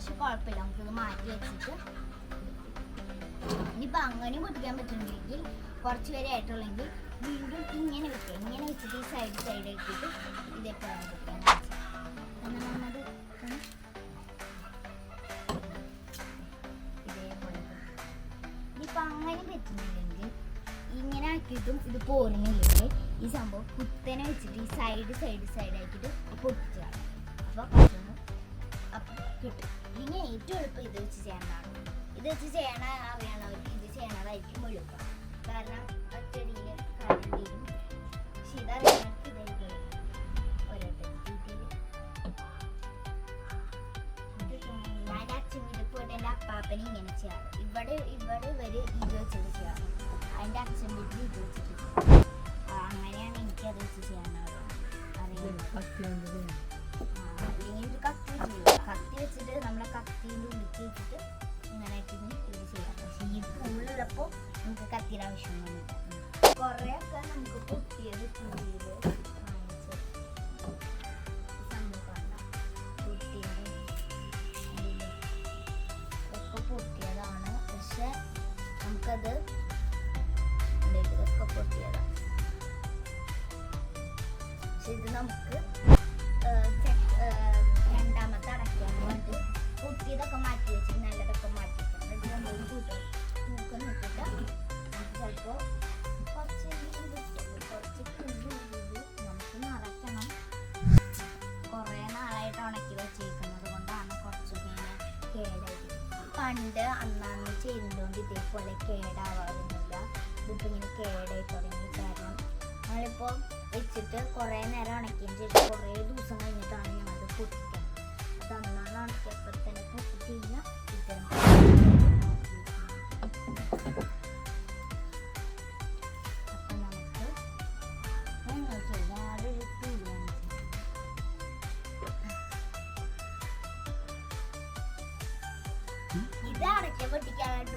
പക്ഷെ കുഴപ്പമില്ല, നമുക്കിത് മാറ്റി വെച്ചിട്ട് ഇനിയിപ്പോൾ അങ്ങനെ പൊട്ടിക്കാൻ പറ്റുന്നുണ്ടെങ്കിൽ കുറച്ച് പേരെ ആയിട്ടുള്ളെങ്കിൽ വീണ്ടും ഇങ്ങനെ വെക്കുക. ഇങ്ങനെ വെച്ചിട്ട് ഈ സൈഡ് ആക്കിയിട്ട് ഇതൊക്കെ പൊട്ടിക്കാൻ നമ്മളത് ഇതേപോലെ. ഇനിയിപ്പോൾ അങ്ങനെ പറ്റുന്നില്ലെങ്കിൽ ഇങ്ങനെ ആക്കിയിട്ടും ഇത് പോരുന്നില്ലെങ്കിൽ ഈ സംഭവം കുത്തനെ വെച്ചിട്ട് ഈ സൈഡ് ആക്കിയിട്ട് പൊട്ടിച്ചാൽ അപ്പോൾ കുറച്ചൊന്ന് അപ്പം കിട്ടും. ഇനി ഏറ്റവും എളുപ്പം ഇത് വെച്ച് ചെയ്യണതാണ്. ഇത് വെച്ച് ചെയ്യണ അറിയണവർക്ക് ഇത് ചെയ്യണതായിരിക്കും എളുപ്പം. കാരണം ഒറ്റടിയിൽ കാര്യം തീരും. പക്ഷെ ഇതറിയണവർക്ക് ഇതായിരിക്കും ഞാൻ അച്ഛൻ ഇത് പോയിട്ട് എൻ്റെ അപ്പാപ്പനെ ഇങ്ങനെ ചെയ്യാറ്. ഇവിടെ ഇവർ ഇത് വെച്ചിട്ട് ചെയ്യാറ്. അതിൻ്റെ അച്ഛൻ വീട്ടിൽ ഇത് വെച്ചിട്ട് ചെയ്യാം. അങ്ങനെയാണ് എനിക്കത് വെച്ച് ചെയ്യാനാവുക. അല്ലെങ്കിൽ ഒരു കത്തി വെച്ചിട്ട് നമ്മളെ കത്തിൻ്റെ ഉള്ളിൽ വെച്ചിട്ട് ഇങ്ങനെ ഇത് ചെയ്യാം. പക്ഷേ ഈ ഉള്ളിലപ്പോൾ നമുക്ക് കത്തിയുടെ ആവശ്യമൊന്നുമില്ല. കുറേയൊക്കെ നമുക്ക് പൊട്ടിയത് ഒക്കെ പൊട്ടിയതാണ്. പക്ഷെ നമുക്കത് ഇതൊക്കെ പൊട്ടിയതാണ്. പക്ഷെ ഇത് നമുക്ക് രണ്ടാമത്തെ അടയ്ക്കാൻ വേണ്ടി പൊട്ടിയതൊക്കെ മാറ്റി വെച്ചിട്ട് നല്ലതൊക്കെ മാറ്റി വെക്കാം. നമ്മൾ തൂക്കം നോക്കിയിട്ട് നമുക്ക് ചിലപ്പോൾ കുറച്ച് നമുക്ക് നിറയ്ക്കണം. കുറേ നാളായിട്ട് ഉണക്കി വെച്ചിരിക്കുന്നത് കൊണ്ടാണ് കുറച്ചൊക്കെ ഇങ്ങനെ കേടായിട്ട്. പണ്ട് അന്നാന്ന് ചെയ്യുന്നതുകൊണ്ട് ഇതേപോലെ കേടാവാറുന്നില്ല. ഇതിപ്പോൾ ഇങ്ങനെ കേടായി തുടങ്ങി. കാരണം നമ്മളിപ്പോൾ വെച്ചിട്ട് കുറേ നേരം ഉണക്കിയതിന് ശേഷം കുറേ ദിവസം കഴിഞ്ഞിട്ടാണ് ഞങ്ങളത് പൊട്ടിക്കുന്നത്. അത് അന്നാണ് ഉണക്കിയപ്പോൾ തന്നെ പൊട്ടിച്ച് കഴിഞ്ഞാൽ ഇത്തരം അപ്പം നമുക്ക് വേറൊരു ടൂളാണ്. ഇത് അടയ്ക്ക പൊട്ടിക്കാനുള്ള